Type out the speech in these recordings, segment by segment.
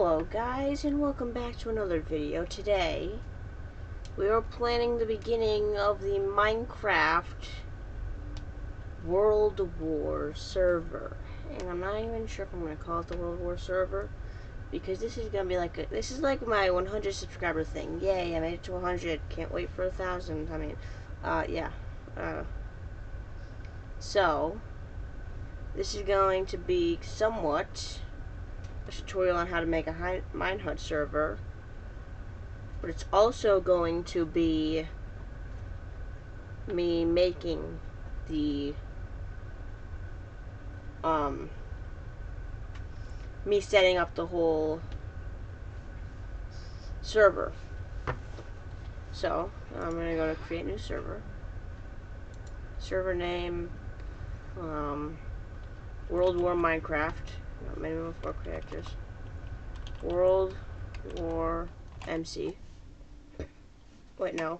Hello guys, and welcome back to another video. Today we are planning the beginning of the Minecraft World War server, and I'm not even sure if I'm going to call it the World War server, because this is going to be like this is like my 100 subscriber thing. Yay, I made it to 100. Can't wait for 1,000. I mean, yeah. So this is going to be somewhat a tutorial on how to make a minehut server, but it's also going to be me making the me setting up the whole server. So I'm gonna go to create new server. Server name World War Minecraft. No, minimum of 4 characters. World War MC. Wait, no.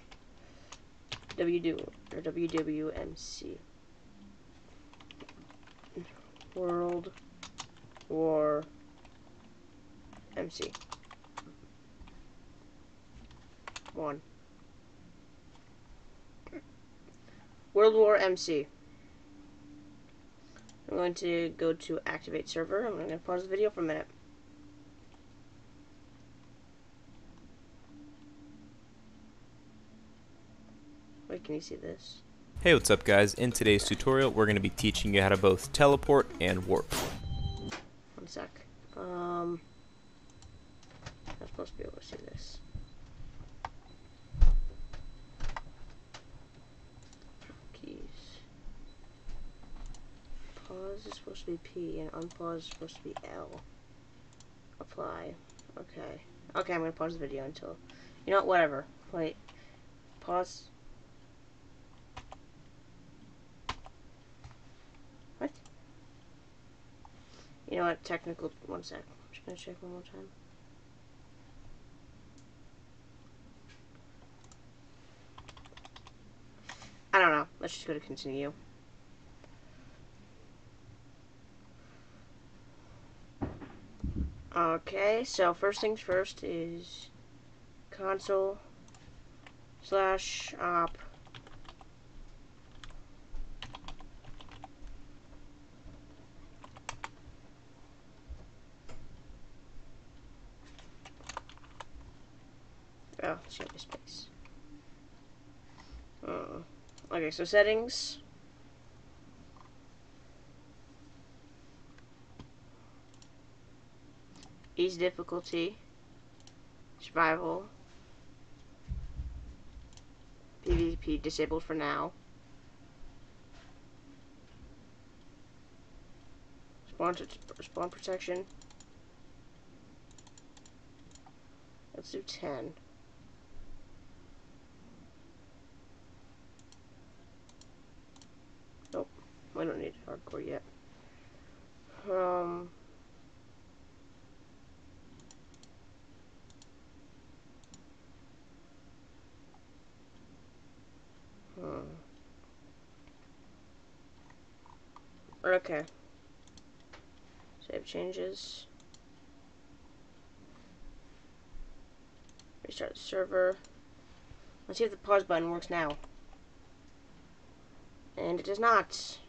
WWMC. World War MC. 1. World War MC. I'm going to go to activate server. I'm going to pause the video for a minute. Wait, can you see this? Hey, what's up guys? In today's tutorial we're going to be teaching you how to both teleport and warp. One sec. I'm supposed to be able to see this. Keys. Pause is supposed to be P and unpause is supposed to be L. Apply. Okay. Okay, I'm going to pause the video until... You know what? Whatever. Wait. Pause. What? You know what? Technical... One sec. I'm just going to check one more time. I don't know. Let's just go to continue. Okay, so first things first is console/op oh, shit, space. Okay, so settings. Easy difficulty. Survival. PvP disabled for now. Spawn protection. Let's do 10. Nope, we don't need hardcore yet. Okay. Save changes. Restart the server. Let's see if the pause button works now. And it does not.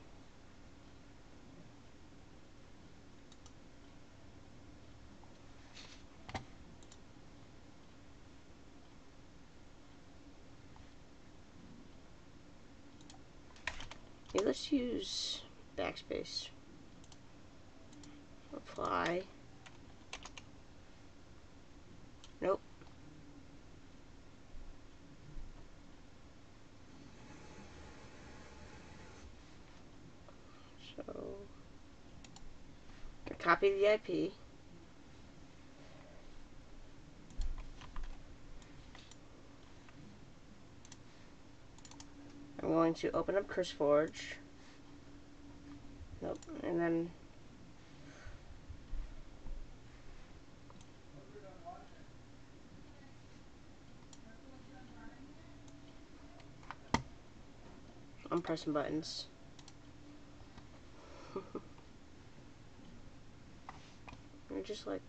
Okay, let's use backspace. Apply. Nope. So, copy the IP. I'm going to open up CurseForge. Nope. And then I'm pressing buttons. You're just like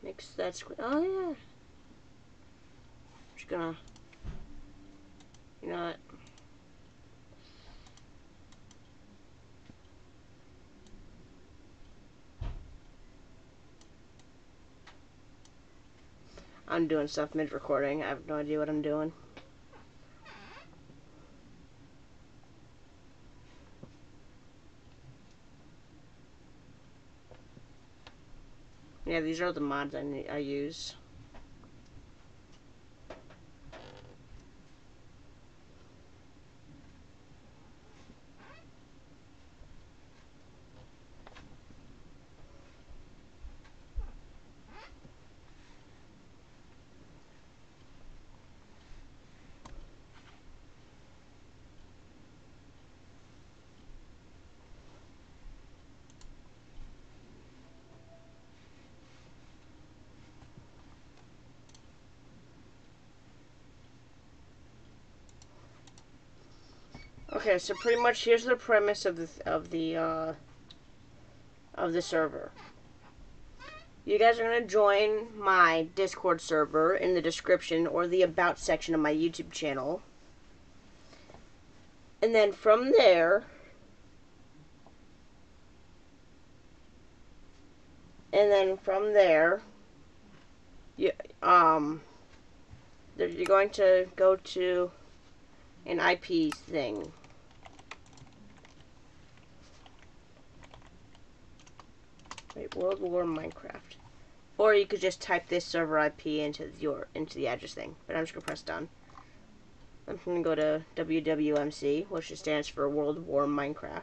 Mix that squid. Oh yeah. Just gonna. You know what? I'm doing stuff mid-recording. I have no idea what I'm doing. Yeah, these are the mods I use. Okay, so pretty much here's the premise of the server. You guys are gonna join my Discord server in the description or the about section of my YouTube channel, and then from there, you you're going to go to an IP thing. Wait, World War Minecraft. Or you could just type this server IP into the address thing. But I'm just gonna press done. I'm gonna go to WWMC, which stands for World War Minecraft.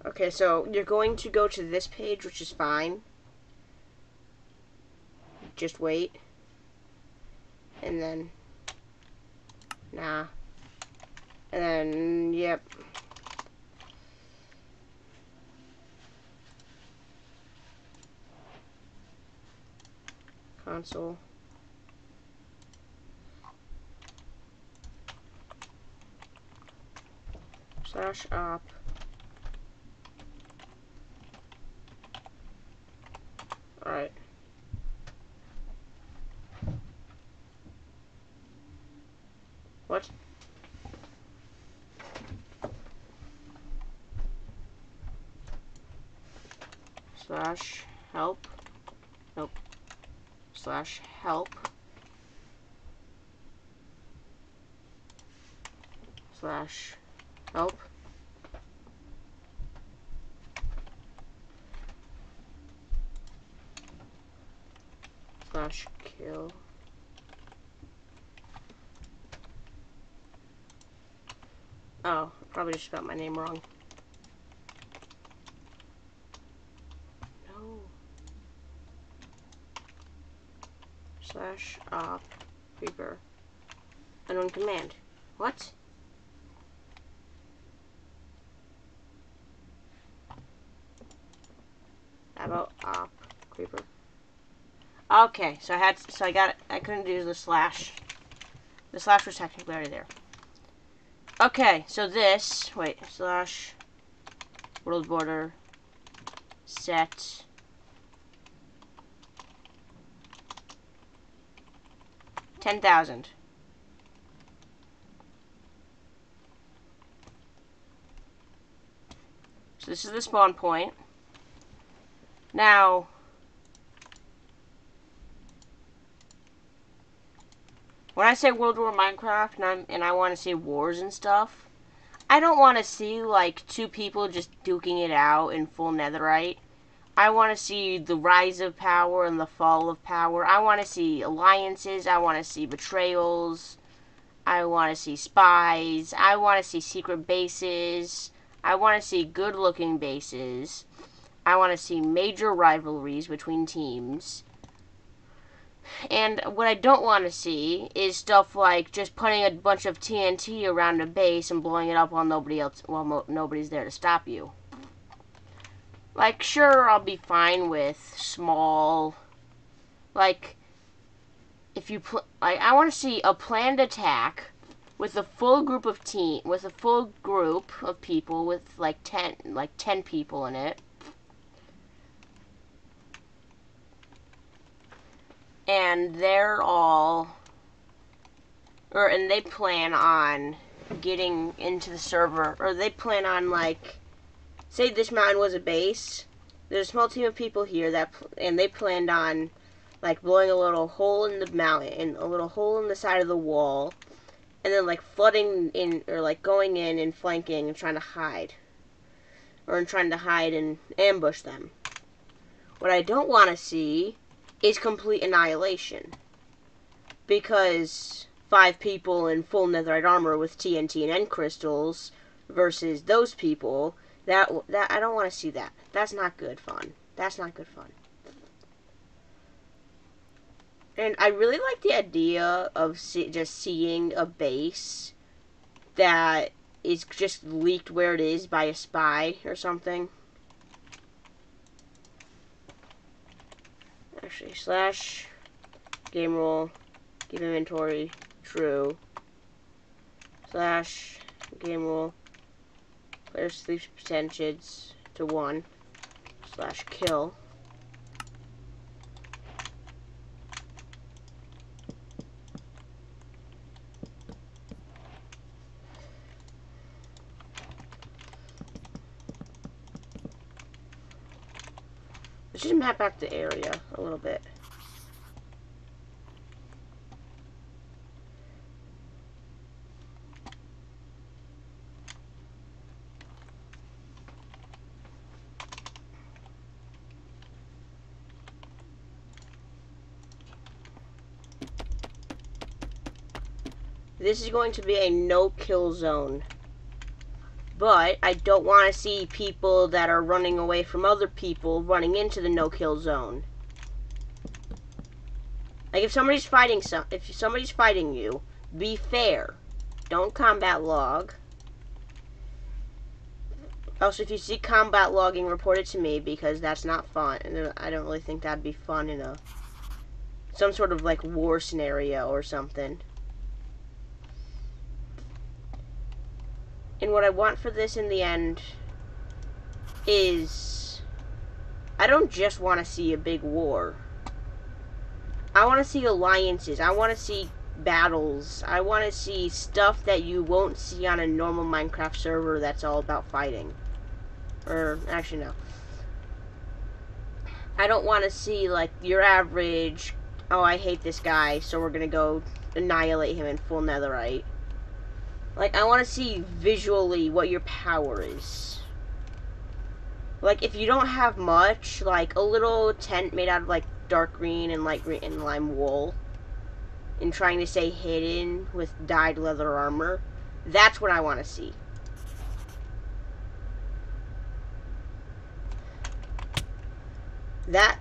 Okay, so you're going to go to this page, which is fine. Just wait. And then, nah. And then, yep. Console. /op. Alright. What? /help. Nope. /help. /help. /kill. Oh, I probably just spelled my name wrong. No. /op creeper. Unknown command. What? How about op creeper? Okay, so I couldn't do the slash. The slash was technically already there. Okay, so this, wait, / world border set 10,000. So this is the spawn point. Now, when I say World War Minecraft and I want to see wars and stuff, I don't want to see like two people just duking it out in full netherite. I want to see the rise of power and the fall of power. I want to see alliances. I want to see betrayals. I want to see spies. I want to see secret bases. I want to see good-looking bases. I want to see major rivalries between teams. And what I don't want to see is stuff like just putting a bunch of TNT around a base and blowing it up while nobody's there to stop you. Like, sure, I'll be fine with small, like, if you I want to see a planned attack with a full group of people with like 10 people in it. And they're all and they plan on getting into the server, or they plan on, like, say this mountain was a base. There's a small team of people here and they planned on, like, blowing a little hole in the mountain, a little hole in the side of the wall, and then, like, flooding in, or, like, going in and flanking and trying to hide. Or trying to hide and ambush them. What I don't want to see is complete annihilation. Because 5 people in full netherite armor with TNT and end crystals versus those people, that I don't want to see that. That's not good fun. That's not good fun. And I really like the idea of just seeing a base that is just leaked where it is by a spy or something. Actually, slash game rule, give inventory true, slash game rule, player sleep percentage to 1, slash kill. Let's just map out the area a little bit. This is going to be a no-kill zone. But I don't want to see people that are running away from other people running into the no-kill zone. Like, if somebody's fighting you, be fair. Don't combat log. Also, if you see combat logging, report it to me, because that's not fun. And I don't really think that'd be fun in some sort of, like, war scenario or something. And what I want for this in the end is, I don't just want to see a big war. I want to see alliances. I want to see battles. I want to see stuff that you won't see on a normal Minecraft server that's all about fighting. Or, actually, no. I don't want to see, like, your average, oh, I hate this guy, so we're going to go annihilate him in full netherite. Like, I want to see visually what your power is. Like, if you don't have much, like, a little tent made out of, like, dark green and light green and lime wool, and trying to stay hidden with dyed leather armor, that's what I want to see. That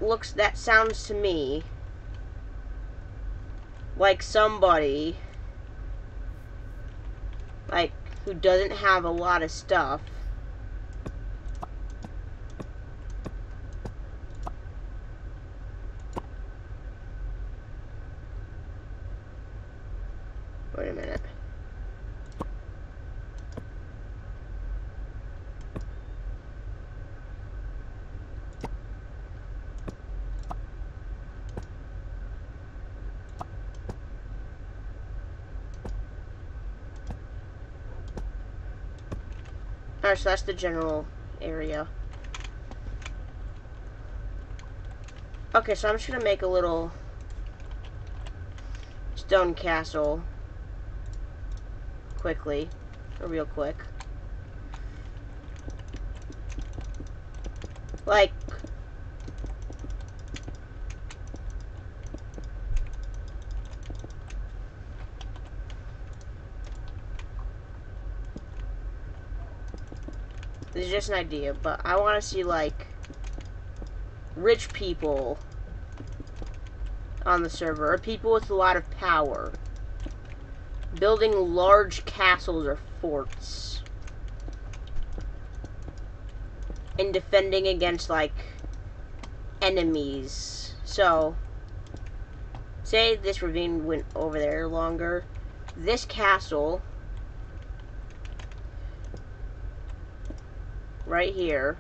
sounds to me like somebody, like, who doesn't have a lot of stuff. Wait a minute. Alright, so that's the general area. Okay, so I'm just gonna make a little stone castle quickly, or real quick. Like, this is just an idea, but I want to see, like, rich people on the server, or people with a lot of power, building large castles or forts, and defending against, like, enemies. So, say this ravine went over there longer. This castle right here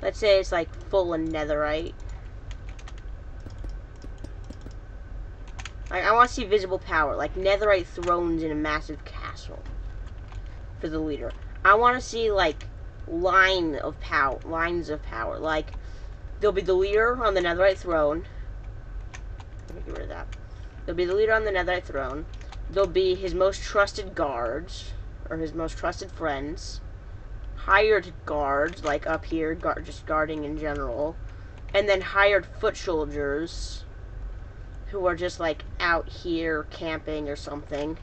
let's say it's like full of netherite. I want to see visible power, like netherite thrones in a massive castle for the leader. I want to see like lines of power. Like there'll be the leader on the netherite throne. Let me get rid of that. There'll be the leader on the netherite throne. There'll be his most trusted guards, or his most trusted friends. Hired guards, like up here, just guarding in general. And then hired foot soldiers, who are just like out here camping or something.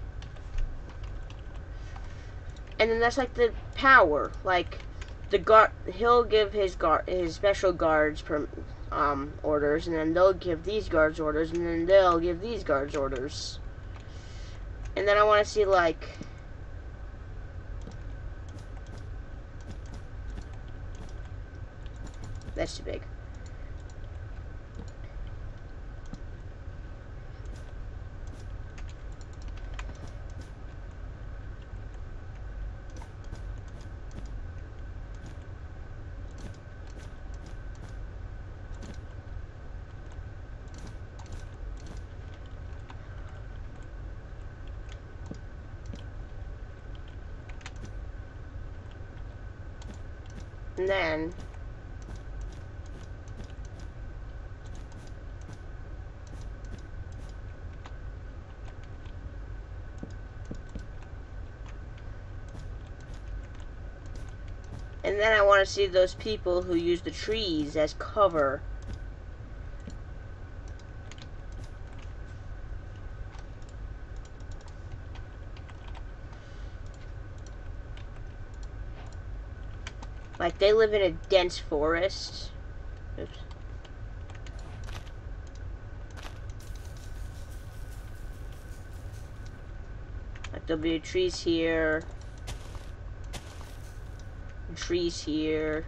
And then that's like the power. Like the guard, he'll give his special guards orders, and then they'll give these guards orders, and then they'll give these guards orders. And then I want to see like that's too big. And then I want to see those people who use the trees as cover. Like they live in a dense forest. Oops. Like there'll be trees here. Trees here.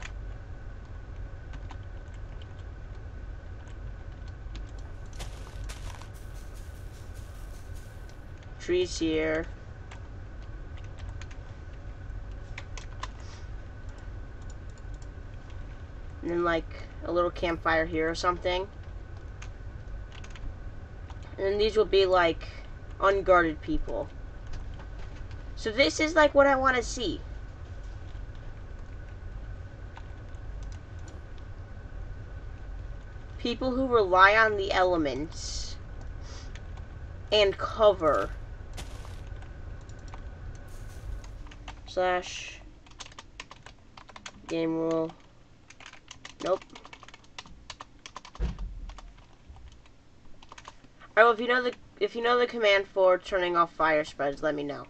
Trees here. And then like a little campfire here or something. And then these will be like unguarded people. So this is like what I want to see. People who rely on the elements and cover. / game rule. Nope. Alright, well, if you know the command for turning off fire spreads, let me know.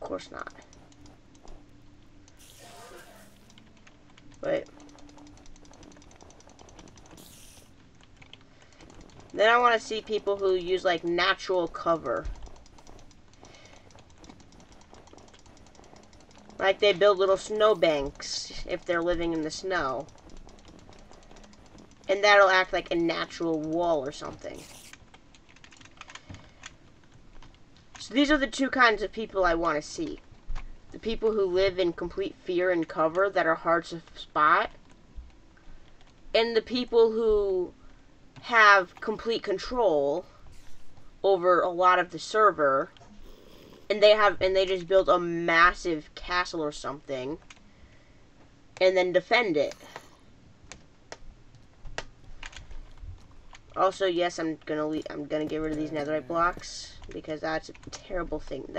Of course not. Wait. Then I want to see people who use like natural cover. Like they build little snow banks if they're living in the snow. And that'll act like a natural wall or something. So these are the two kinds of people I want to see. The people who live in complete fear and cover that are hard to spot. And the people who have complete control over a lot of the server. And they just build a massive castle or something. And then defend it. Also, yes, I'm gonna get rid of these netherite blocks because that's a terrible thing.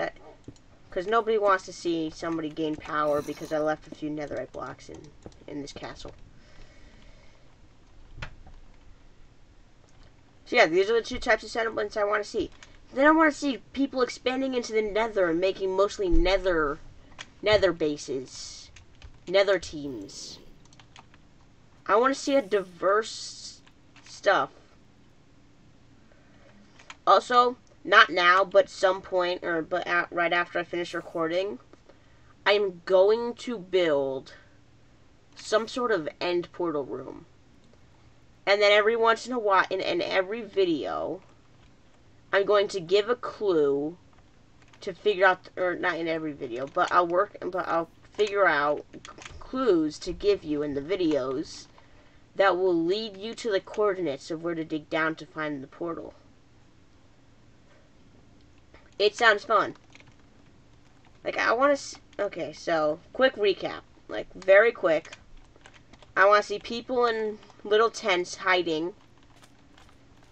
Because nobody wants to see somebody gain power because I left a few netherite blocks in this castle. So yeah, these are the two types of settlements I want to see. Then I want to see people expanding into the nether and making mostly nether nether bases, nether teams. I want to see a diverse stuff. Also, not now, but some point, right after I finish recording, I'm going to build some sort of end portal room. And then every once in a while, in every video, I'm going to give a clue to figure out, or not in every video, but I'll figure out clues to give you in the videos that will lead you to the coordinates of where to dig down to find the portal. It sounds fun. Like, I want to... Okay, so, quick recap. Like, very quick. I want to see people in little tents hiding.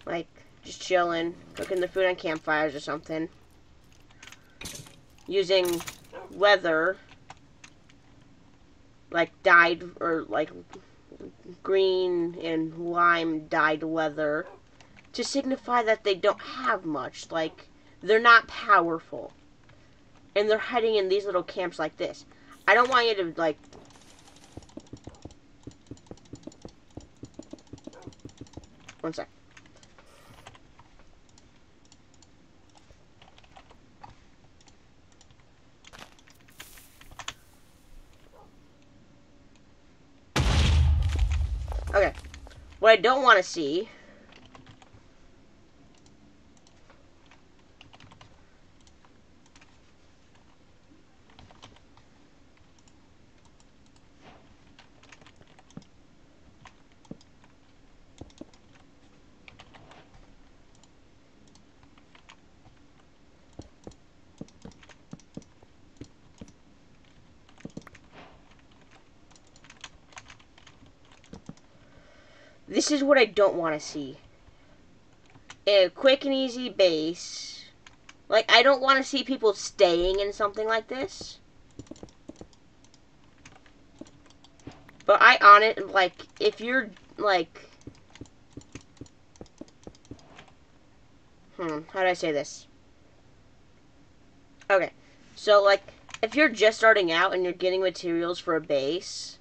Like, just chilling, cooking their food on campfires or something. Using leather. Like, dyed, or, like, green and lime dyed leather. To signify that they don't have much. Like, they're not powerful. And they're hiding in these little camps like this. I don't want you to, like... One sec. Okay. What I don't want to see... This is what I don't want to see. A quick and easy base. Like, I don't want to see people staying in something like this. But like, if you're, like... how do I say this? Okay. So, like, if you're just starting out and you're getting materials for a base,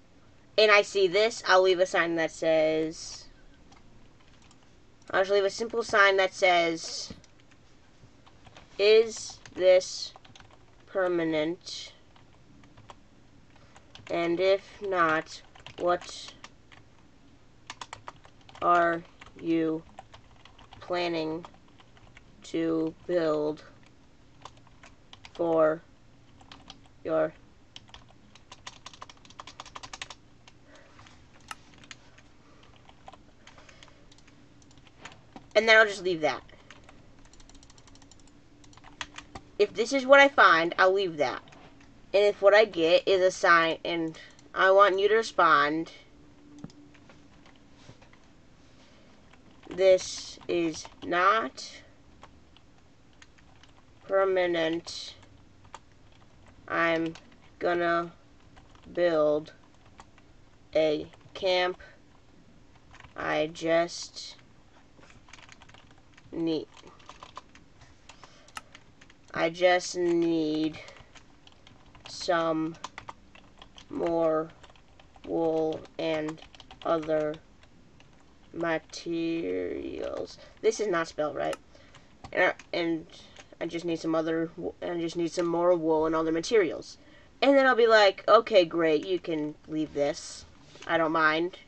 and I see this, I'll leave a sign that says... I'll just leave a simple sign that says, is this permanent? And if not, what are you planning to build for your and then I'll just leave that. If this is what I find, I'll leave that. And if what I get is a sign, and I want you to respond, this is not permanent, I'm gonna build a camp, I just need some more wool and other materials. This is not spelled right. And I just need some more wool and other materials. And then I'll be like, okay, great, you can leave this. I don't mind.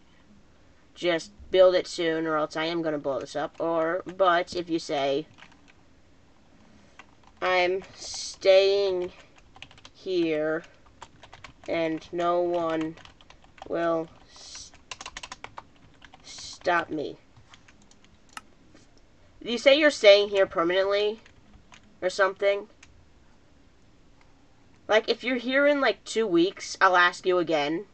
Just build it soon, or else I am gonna blow this up. But if you say, I'm staying here, and no one will stop me. You say you're staying here permanently, or something. Like, if you're here in, like, 2 weeks, I'll ask you again.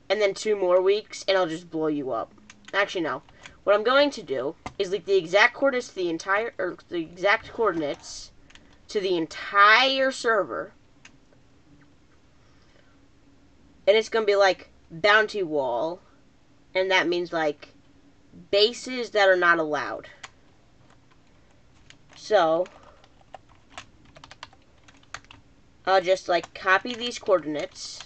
And then 2 more weeks, and I'll just blow you up. Actually, no. What I'm going to do is leave the exact coordinates to the exact coordinates to the entire server. And it's going to be, like, bounty wall. And that means, like, bases that are not allowed. So... I'll just like copy these coordinates.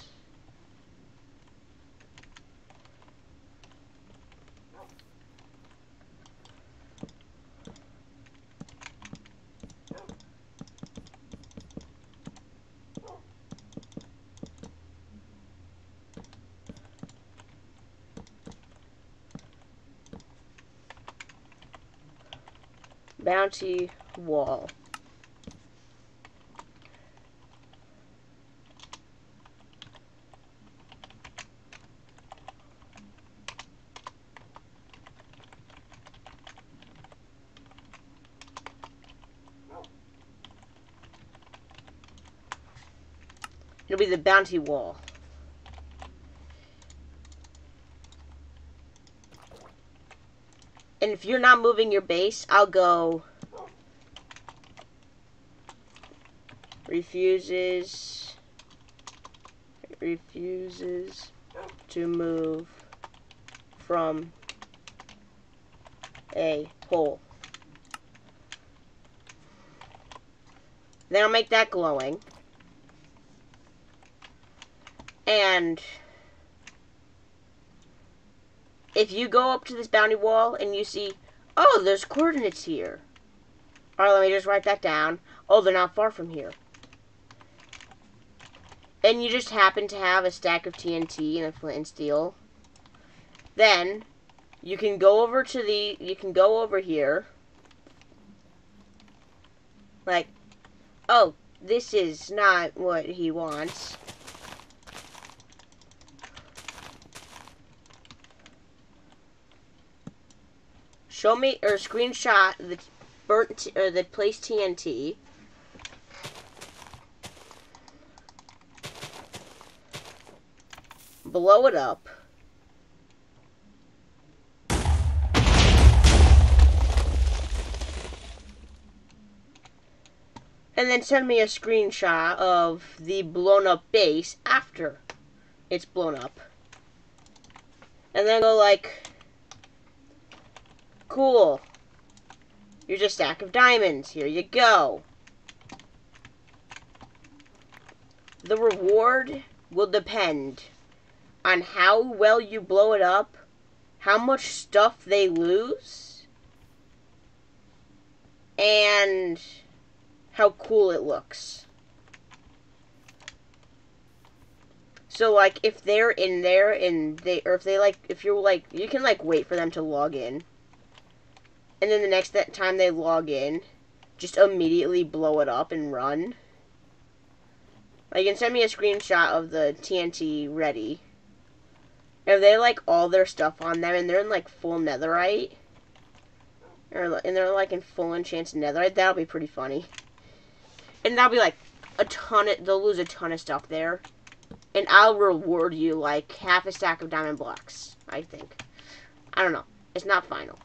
Bounty wall. It'll be the bounty wall. And if you're not moving your base, I'll go refuses to move from a hole. Then I'll make that glowing. And if you go up to this bounty wall and you see, oh, there's coordinates here. Alright, let me just write that down. Oh, they're not far from here. And you just happen to have a stack of TNT and a flint and steel. Then you can go over here. Like, oh, this is not what he wants. Show me or screenshot the burnt or the placed TNT. Blow it up. And then send me a screenshot of the blown up base after it's blown up. And then go like, cool. Here's a stack of diamonds. Here you go. The reward will depend on how well you blow it up, how much stuff they lose, and how cool it looks. So like if they're in there and if you're like, you can like wait for them to log in. And then the next time they log in, just immediately blow it up and run. Like, you can send me a screenshot of the TNT ready. If they like all their stuff on them and they're in like full netherite, and they're like in full enchanted netherite, that'll be pretty funny. And that'll be like they'll lose a ton of stuff there. And I'll reward you like half a stack of diamond blocks, I think. I don't know. It's not final.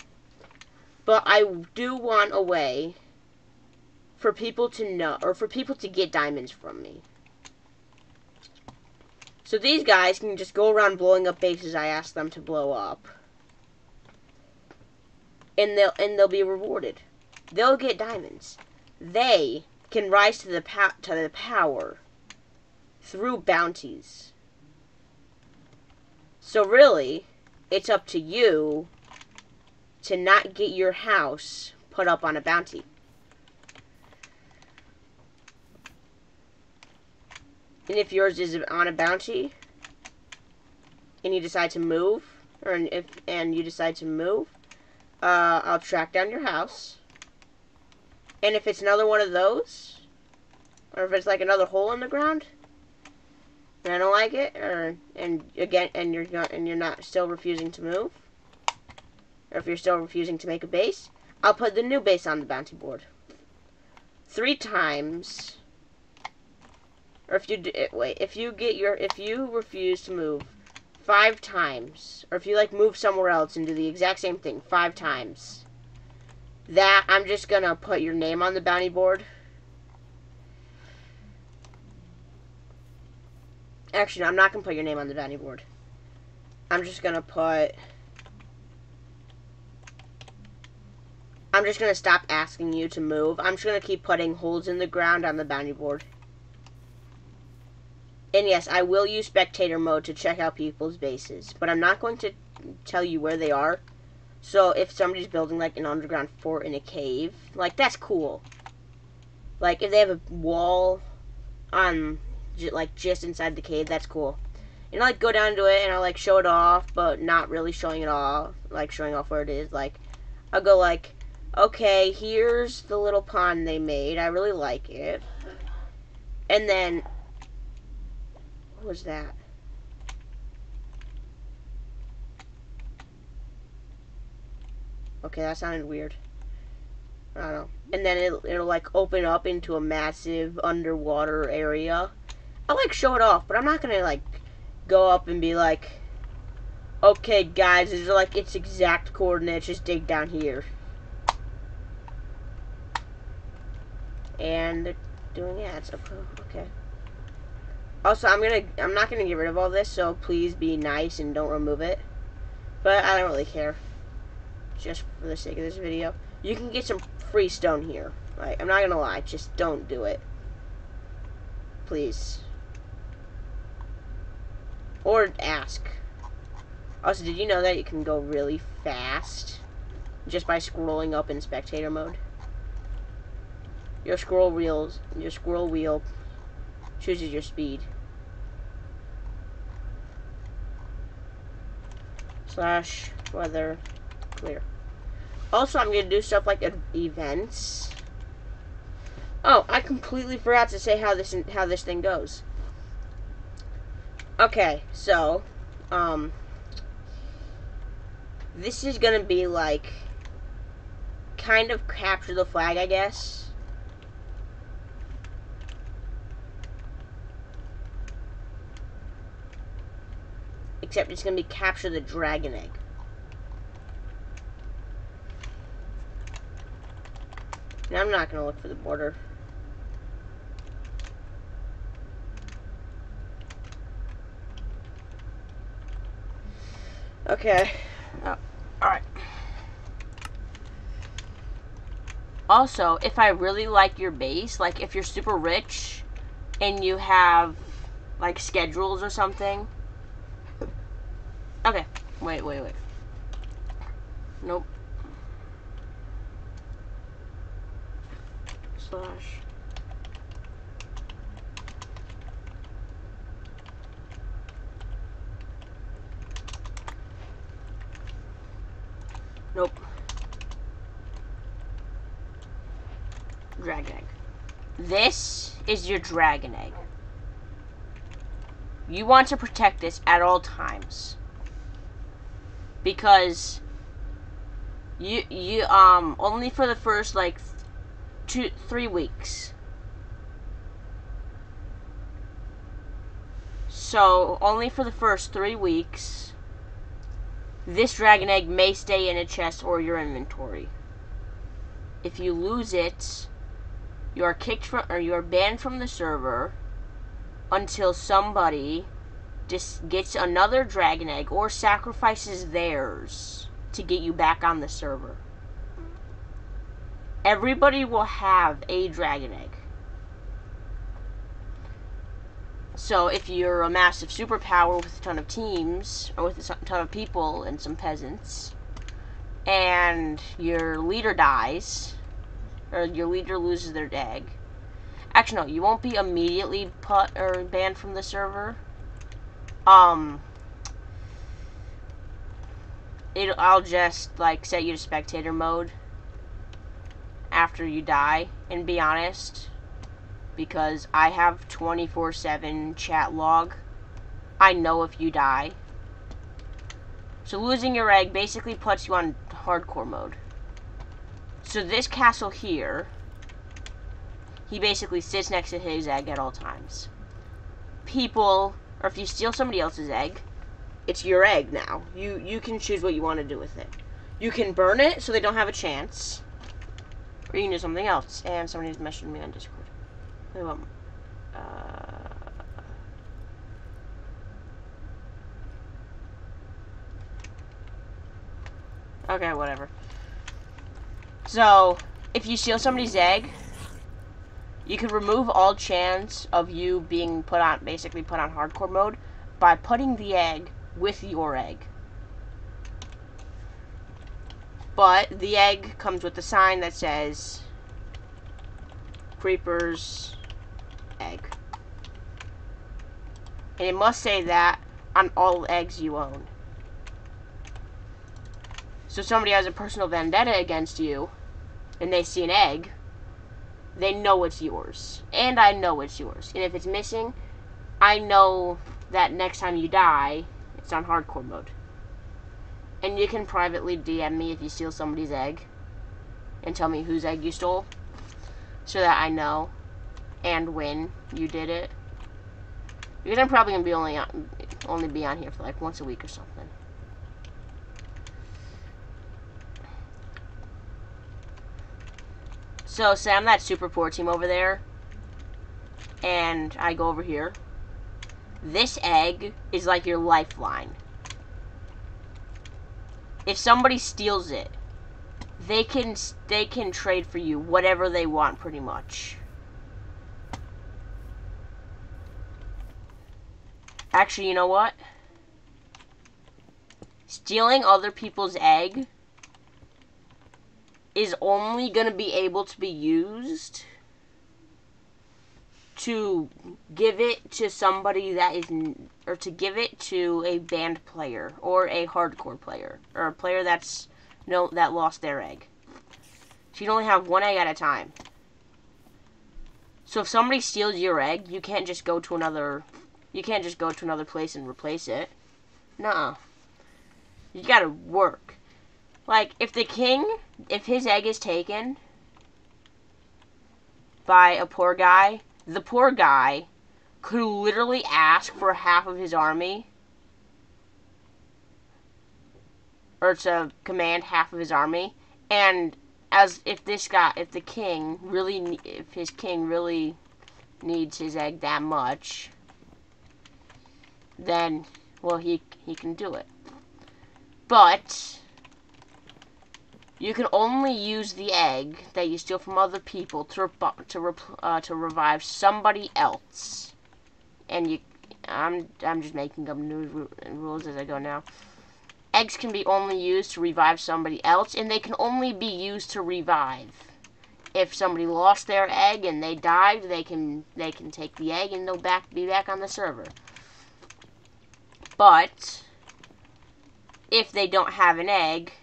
But I do want a way for people to know, or for people to get diamonds from me. So these guys can just go around blowing up bases I asked them to blow up. And they'll be rewarded. They'll get diamonds. They can rise to the power through bounties. So really, it's up to you to not get your house put up on a bounty. And if yours is on a bounty, and you decide to move, I'll track down your house. And if it's another one of those, or if it's like another hole in the ground, and I don't like it, and you're not still refusing to move, or if you're still refusing to make a base, I'll put the new base on the bounty board. 3 times. Or if you refuse to move 5 times, or if you like move somewhere else and do the exact same thing 5 times, that I'm just gonna put your name on the bounty board. Actually, no, I'm not gonna put your name on the bounty board. I'm just gonna stop asking you to move. I'm just gonna keep putting holes in the ground on the bounty board. And yes, I will use spectator mode to check out people's bases, but I'm not going to tell you where they are. So if somebody's building like an underground fort in a cave, like that's cool. Like if they have a wall on like just inside the cave, that's cool. And I like go down to it and I like show it off, but not really showing it off, like showing off where it is. Like I'll go like, okay, here's the little pond they made. I really like it. And then, what was that? Okay, that sounded weird. I don't know. And then it'll like open up into a massive underwater area. I like show it off, but I'm not gonna like go up and be like, okay guys, these are like its exact coordinates, just dig down here. And they're doing ads. Okay. Also, I'm not gonna get rid of all this, so please be nice and don't remove it. But I don't really care. Just for the sake of this video. You can get some free stone here. Like, I'm not gonna lie, just don't do it. Please. Or ask. Also, did you know that you can go really fast just by scrolling up in spectator mode? Your scroll wheel chooses your speed. / weather clear. Also, I'm going to do stuff like events. Oh, I completely forgot to say how this thing goes. Okay, so this is going to be like kind of capture the flag, I guess. Except it's going to be capture the dragon egg. Now I'm not going to look for the border. Okay. Oh, alright. Also, if I really like your base, like if you're super rich and you have like schedules or something. Okay. Wait. Nope. / Nope. Dragon egg. This is your dragon egg. You want to protect this at all times. Because you only for the first like 2-3 weeks. So only for the first 3 weeks, this dragon egg may stay in a chest or your inventory. If you lose it, you are kicked from, or you are banned from the server until somebody just gets another dragon egg or sacrifices theirs to get you back on the server. Everybody will have a dragon egg. So if you're a massive superpower with a ton of teams, or with a ton of people and some peasants, and your leader dies, or your leader loses their egg. Actually, no, you won't be immediately put or banned from the server. I'll just like set you to spectator mode after you die, and be honest, because I have 24/7 chat log. I know if you die. So losing your egg basically puts you on hardcore mode. So this castle here, he basically sits next to his egg at all times. People, or if you steal somebody else's egg, it's your egg now. You can choose what you want to do with it. You can burn it so they don't have a chance, or you can do something else. And somebody's messaging me on Discord. Okay, whatever. So, if you steal somebody's egg, You can remove all chance of you being basically put on hardcore mode by putting the egg with your egg. But the egg comes with a sign that says Creeper's egg. And it must say that on all eggs you own. So if somebody has a personal vendetta against you, and they see an egg, they know it's yours. And I know it's yours. And if it's missing, I know that next time you die, it's on hardcore mode. And you can privately DM me if you steal somebody's egg, and tell me whose egg you stole, so that I know, and when you did it. Because I'm probably going to be only be on here for like once a week or something. So, say I'm that super poor team over there, and I go over here. This egg is like your lifeline. If somebody steals it, they can trade for you whatever they want, pretty much. Actually, you know what? Stealing other people's egg is only going to be able to be used to give it to somebody that is, or to give it to a banned player, or a hardcore player, or a player that lost their egg. So you only have one egg at a time. So if somebody steals your egg, you can't just go to another place and replace it. Nuh-uh. You gotta work. Like, if his egg is taken by a poor guy, the poor guy could literally ask for half of his army, or to command half of his army, and if his king really needs his egg that much, then, well, he can do it. But you can only use the egg that you steal from other people to revive somebody else. And I'm just making up new rules as I go now. Eggs can be only used to revive somebody else, and they can only be used to revive. If somebody lost their egg and they died, they can take the egg and they'll be back on the server. But if they don't have an egg,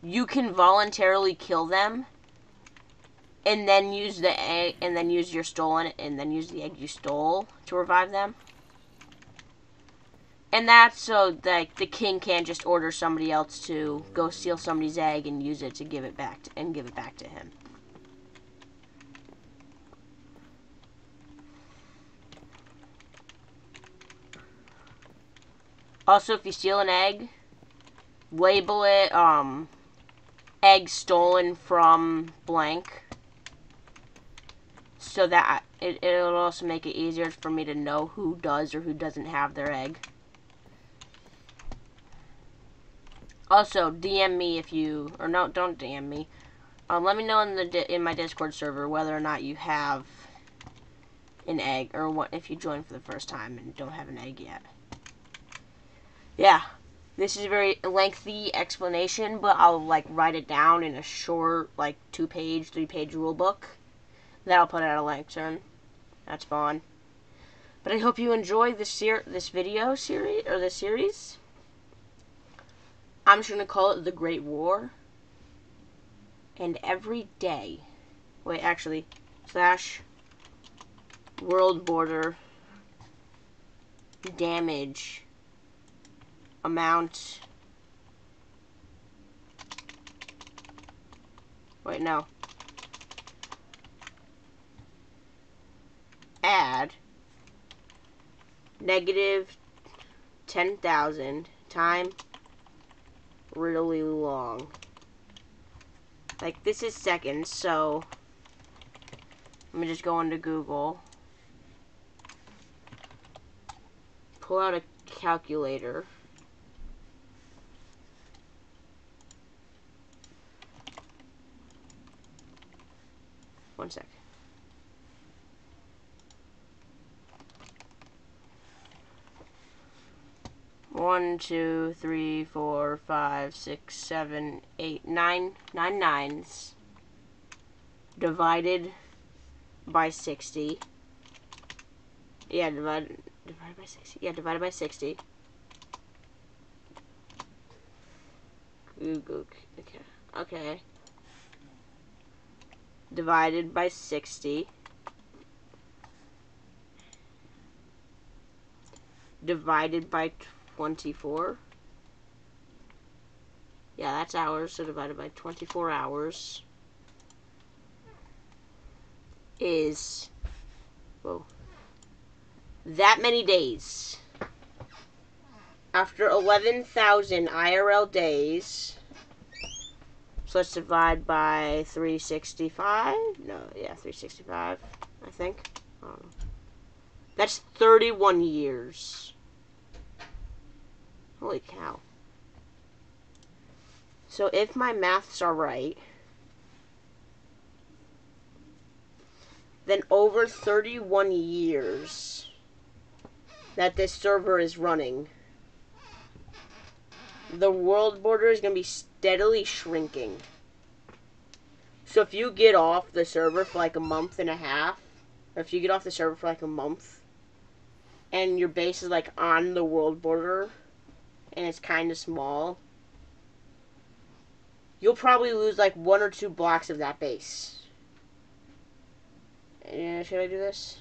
you can voluntarily kill them, and then use the egg, and then use your stolen, and then use the egg you stole to revive them. And that's so that the king can't just order somebody else to go steal somebody's egg and use it to give it back to him. Also, if you steal an egg, label it, egg stolen from blank, so that it'll also make it easier for me to know who does or who doesn't have their egg. Also, DM me if you, or no, don't DM me. Let me know in my Discord server whether or not you have an egg, or what if you joined for the first time and don't have an egg yet. Yeah. This is a very lengthy explanation, but I'll, like, write it down in a short, like, 2-page, 3-page rule book that I'll put at a lectern. That's fun. But I hope you enjoy this series. I'm just going to call it The Great War. And every day, wait, actually, / world border damage amount. Wait, no. Add negative 10,000 time really long. Like, this is seconds, so let me just go into Google, pull out a calculator. One sec. 1, 2, 3, 4, 5, 6, 7, 8, 9. 9 nines. Divided by 60. Yeah, divided by 60. Yeah, divided by 60. Okay. Divided by 60. Divided by 24. Yeah, that's hours, so divided by 24 hours is, whoa, that many days. After 11,000 IRL days, so let's divide by 365. No, yeah, 365, I think. I don't know. That's 31 years. Holy cow. So if my maths are right, then over 31 years that this server is running, the world border is going to be steadily shrinking. So if you get off the server for like a month and a half, or if you get off the server for like a month, and your base is like on the world border, and it's kind of small, you'll probably lose like 1 or 2 blocks of that base. Should I do this?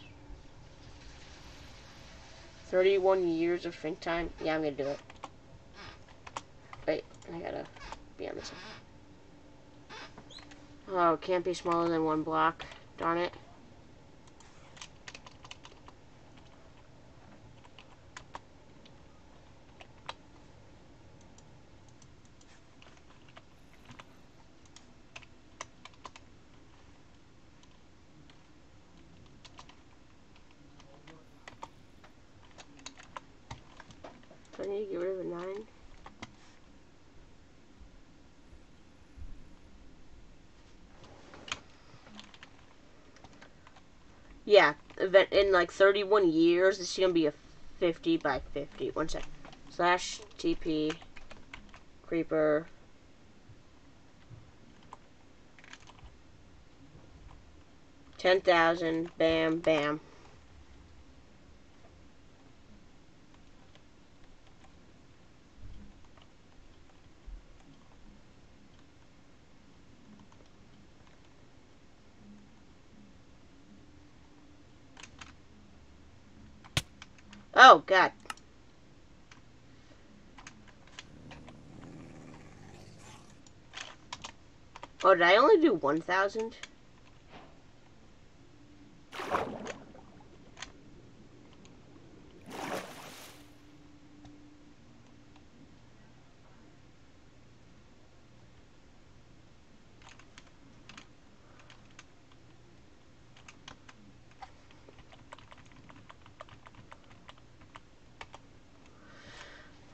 31 years of shrink time? Yeah, I'm gonna do it. Wait, I gotta be on this one. Oh, can't be smaller than 1 block. Darn it. Do I need to get rid of a 9? Yeah, in like 31 years, this is gonna be a 50 by 50. One sec. Slash TP creeper. $10,000. Bam, bam. Oh, God. Oh, did I only do 1,000?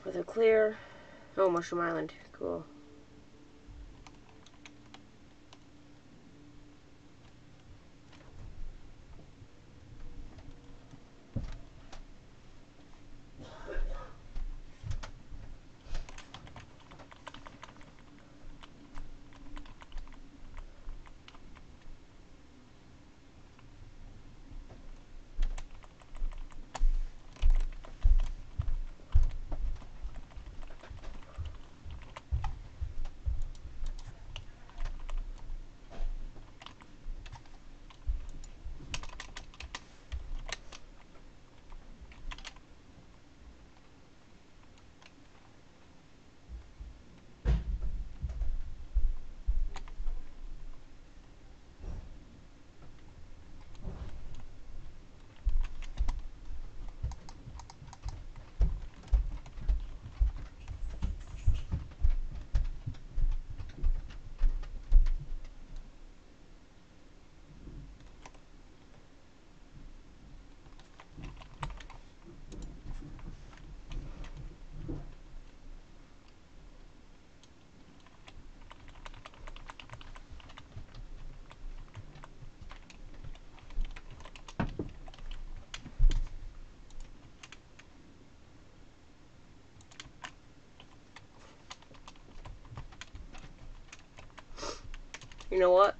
Weather clear. Oh, Mushroom Island. Cool. You know what?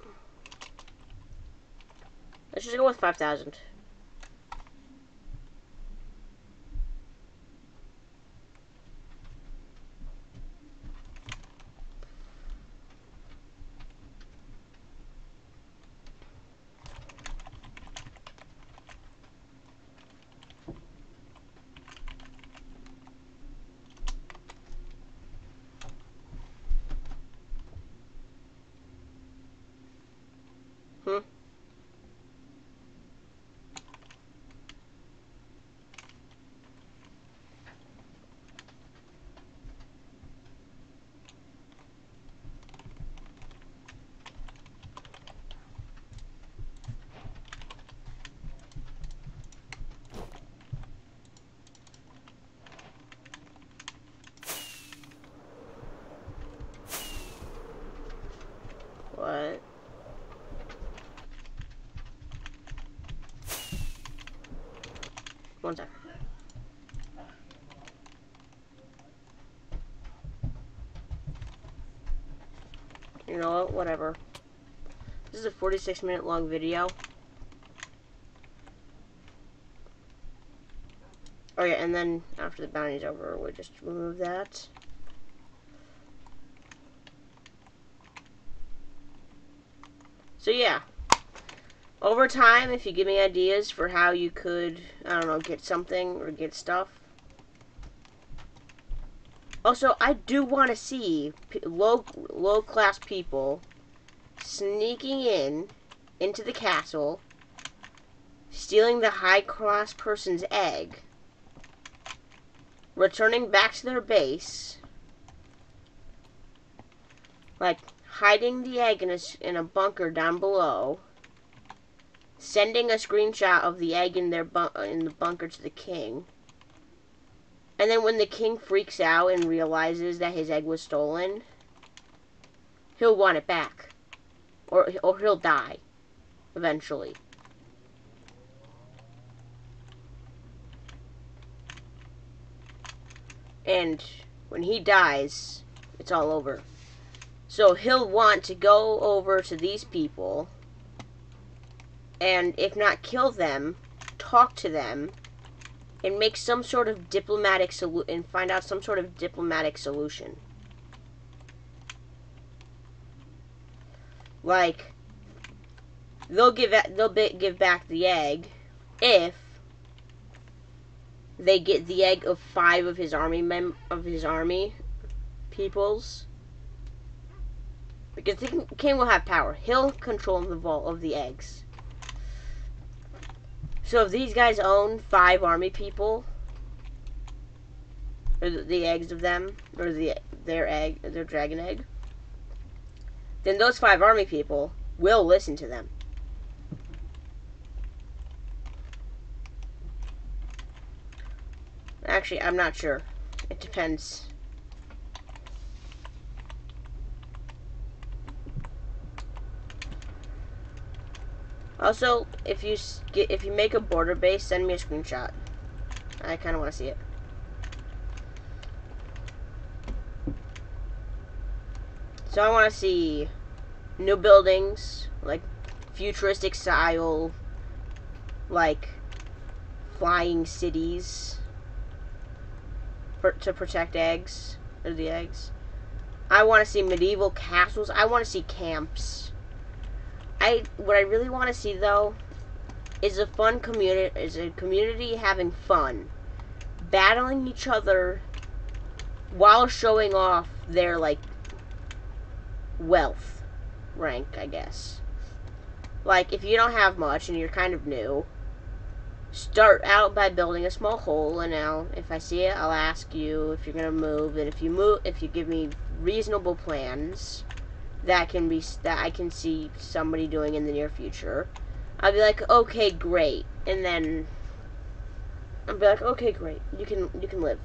Let's just go with 5,000. Hmm? What? One sec. You know what? Whatever. This is a 46-minute long video. Oh yeah, and then after the bounty's over, we'll just remove that. So yeah. Over time, if you give me ideas for how you could, I don't know, get something or get stuff. Also, I do want to see low-class people sneaking into the castle, stealing the high-class person's egg, returning back to their base, like hiding the egg in a bunker down below, sending a screenshot of the egg in the bunker to the king, and then when the king freaks out and realizes that his egg was stolen, he'll want it back, or he'll die eventually. And when he dies, it's all over. So he'll want to go over to these people, and if not kill them, talk to them, and make some sort of diplomatic and find out some sort of diplomatic solution. Like, they'll give back the egg if they get the egg of 5 of his army peoples. Because the king will have power. He'll control the vault of the eggs. So if these guys own 5 army people, or the eggs of them, or their dragon egg, then those 5 army people will listen to them. Actually, I'm not sure. It depends. Also, if you make a border base, send me a screenshot. I kind of want to see it. So I want to see new buildings, like futuristic style, like flying cities to protect eggs, or the eggs. I want to see medieval castles. I want to see camps. What I really want to see though is a community having fun, battling each other while showing off their like wealth rank, I guess. Like if you don't have much and you're kind of new, start out by building a small hole, and now if I see it, I'll ask you if you're gonna move, and if you give me reasonable plans that I can see somebody doing in the near future, I'll be like, okay, great, and then I'll be like, okay, great, you can live.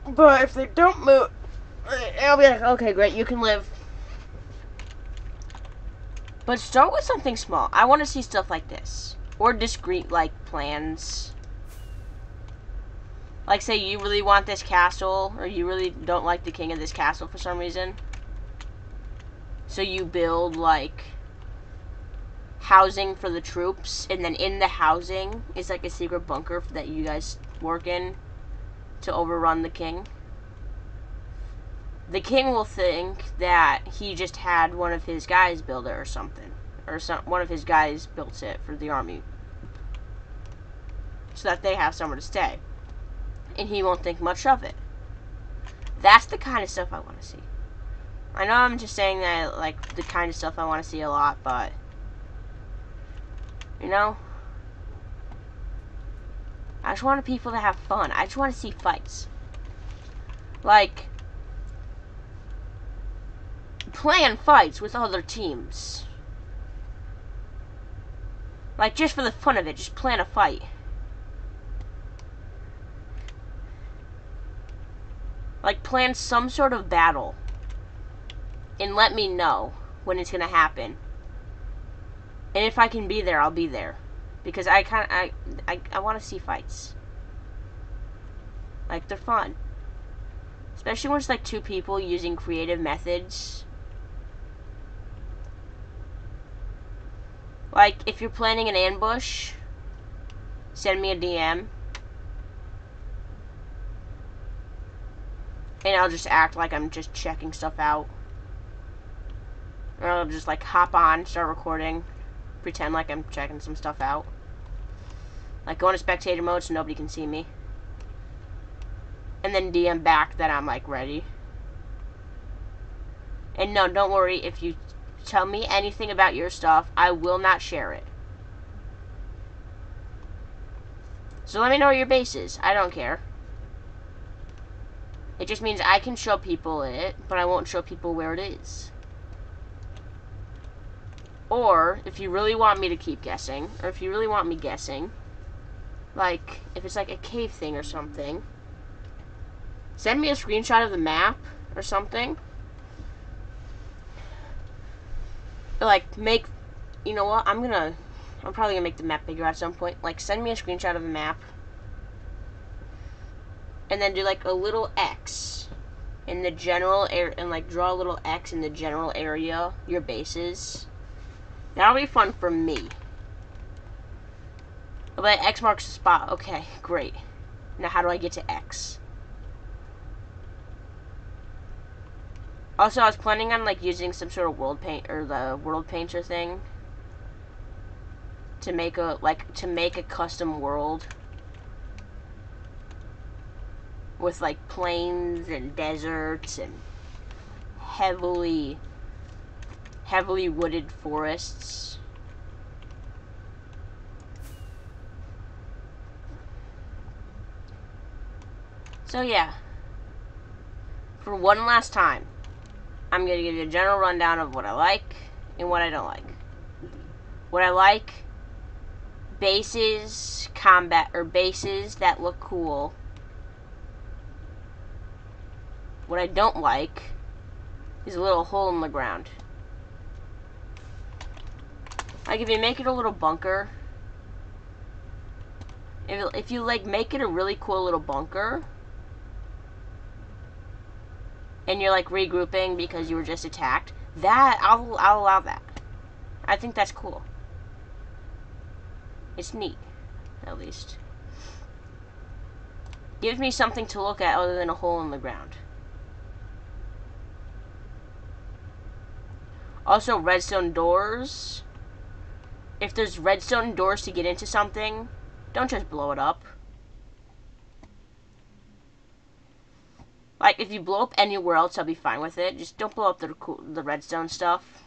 But if they don't move, I'll be like, okay, great, you can live. But start with something small. I want to see stuff like this. Or discreet, like, plans. Like, say you really want this castle, or you really don't like the king of this castle for some reason. So you build, like, housing for the troops, and then in the housing is, like, a secret bunker that you guys work in to overrun the king. The king will think that he just had one of his guys build it or something. Or one of his guys built it for the army. So that they have somewhere to stay. And he won't think much of it. That's the kind of stuff I want to see. I know I'm just saying that, like, the kind of stuff I want to see a lot, but, you know, I just want people to have fun. I just want to see fights. Like, plan fights with other teams. Like, just for the fun of it, just plan a fight. Like, plan some sort of battle. And let me know when it's gonna happen. And if I can be there, I'll be there. Because I want to see fights. Like, they're fun. Especially when it's like two people using creative methods. Like, if you're planning an ambush, send me a DM. And I'll just act like I'm just checking stuff out. Or I'll just, like, hop on, start recording, pretend like I'm checking some stuff out. Like, go into spectator mode so nobody can see me. And then DM back that I'm, like, ready. And no, don't worry, if you tell me anything about your stuff, I will not share it. So let me know where your base is. I don't care. It just means I can show people it, but I won't show people where it is. Or, if you really want me to keep guessing, or if you really want me guessing, like, if it's like a cave thing or something, send me a screenshot of the map or something. Like, you know what, I'm probably gonna make the map bigger at some point. Like, send me a screenshot of the map. And then do, like, a little X in the general area, and, like, draw a little X in the general area, your bases. That'll be fun for me. But X marks the spot. Okay, great. Now how do I get to X? Also, I was planning on, like, using some sort of world paint, or the world painter thing to make a, custom world with, like, plains and deserts and heavily wooded forests. So yeah, for one last time, I'm going to give you a general rundown of what I like and what I don't like. What I like, bases that look cool. What I don't like is a little hole in the ground. Like, if you make it a little bunker, if you, like, make it a really cool little bunker, and you're, like, regrouping because you were just attacked, that, I'll allow that. I think that's cool. It's neat, at least. Gives me something to look at other than a hole in the ground. Also, redstone doors. If there's redstone doors to get into something, don't just blow it up. Like, if you blow up anywhere else, I'll be fine with it. Just don't blow up the redstone stuff.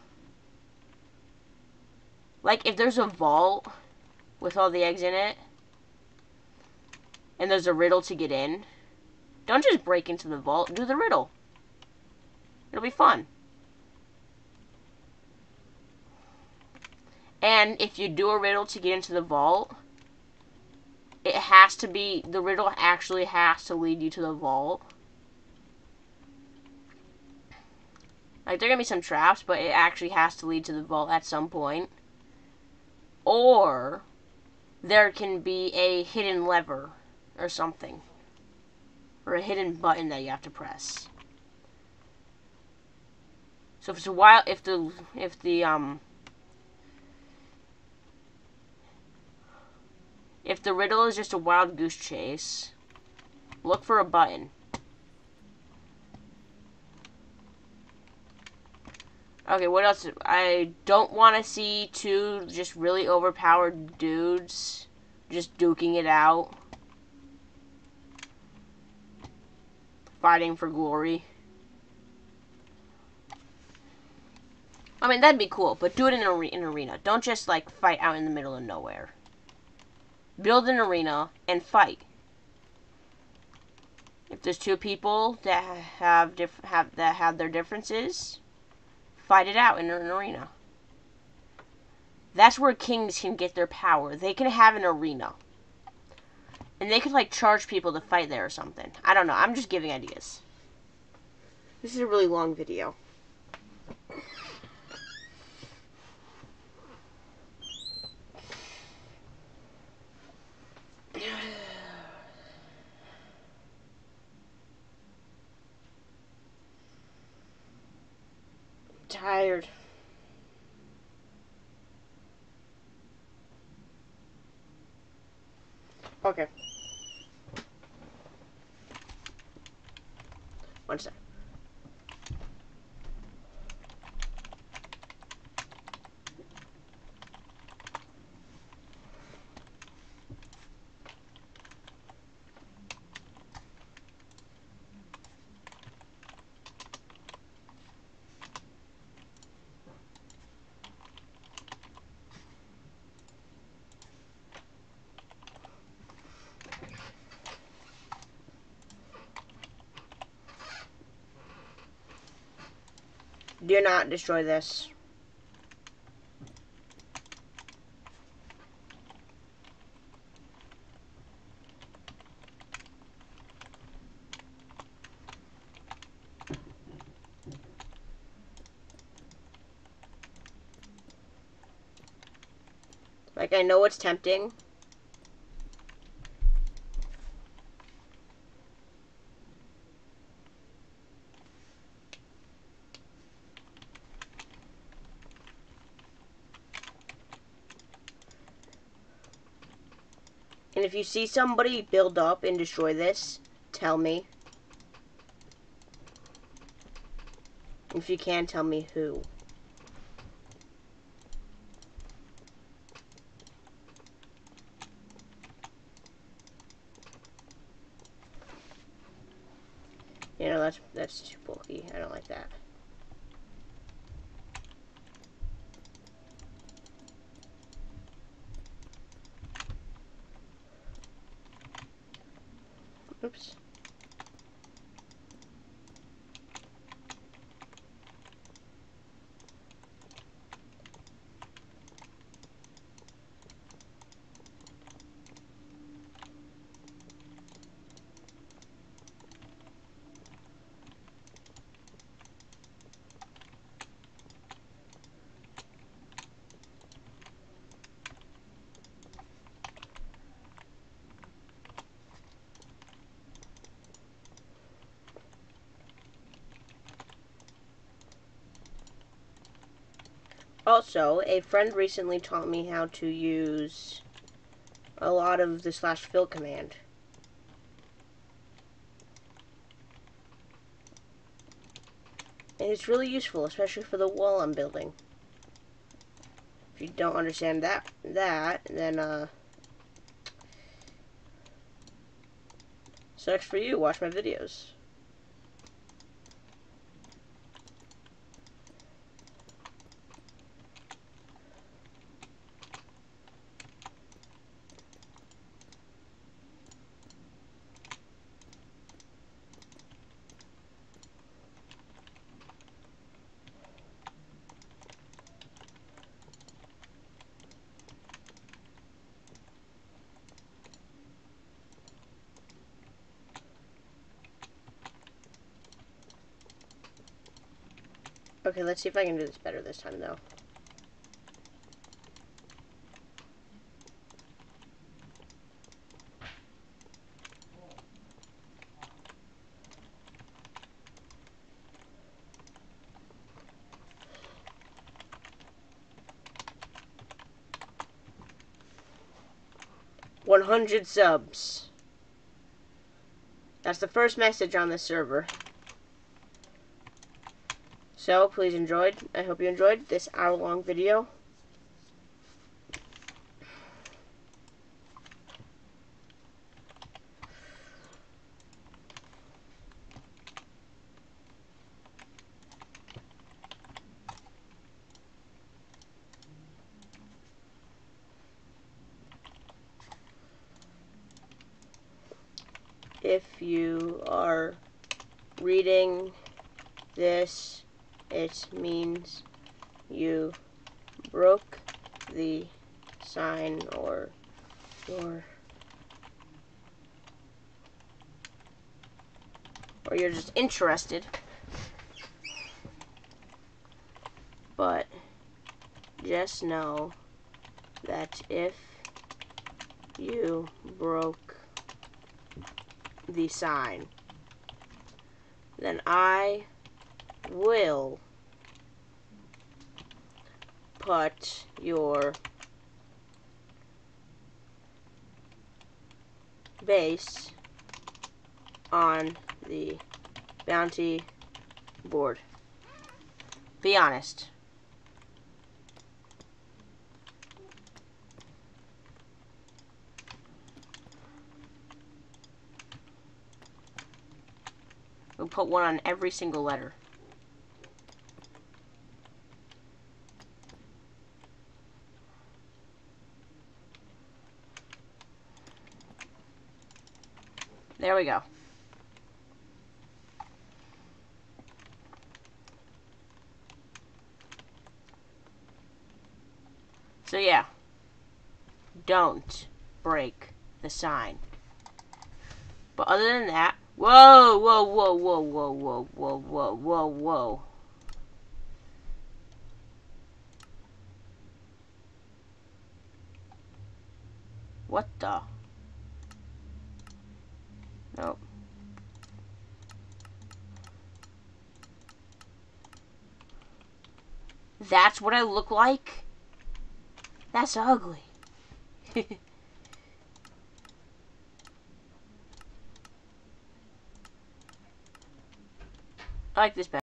Like, if there's a vault with all the eggs in it, and there's a riddle to get in, don't just break into the vault. Do the riddle. It'll be fun. And if you do a riddle to get into the vault, the riddle actually has to lead you to the vault. Like, there are going to be some traps, but it actually has to lead to the vault at some point. Or, there can be a hidden lever or something. Or a hidden button that you have to press. So if it's a wild, if the riddle is just a wild goose chase, look for a button. Okay, what else? I don't want to see two just really overpowered dudes just duking it out. Fighting for glory. I mean, that'd be cool, but do it in an arena. Don't just, like, fight out in the middle of nowhere. Build an arena and fight. If there's two people that have their differences, fight it out in an arena. That's where kings can get their power. They can have an arena. And they could, like, charge people to fight there or something. I don't know. I'm just giving ideas. This is a really long video. Tired. Okay. One sec. Do not destroy this. Like, I know it's tempting. And if you see somebody build up and destroy this, tell me. If you can, tell me who. You know, that's too bulky. I don't like that. Oops. Also, a friend recently taught me how to use a lot of the /fill command. And it's really useful, especially for the wall I'm building. If you don't understand that, then, sucks for you. Watch my videos. Okay, let's see if I can do this better this time, though. 100 subs. That's the first message on this server. So, please enjoyed. I hope you enjoyed this hour-long video. If you are reading this, it means you broke the sign or you're just interested. But just know that if you broke the sign, then I will put your base on the bounty board. Be honest. We'll put one on every single letter. There we go. So yeah, don't break the sign. But other than that, whoa, whoa, whoa, whoa, whoa, whoa, whoa, whoa, whoa, whoa. What the? Nope. That's what I look like? That's ugly. I like this better.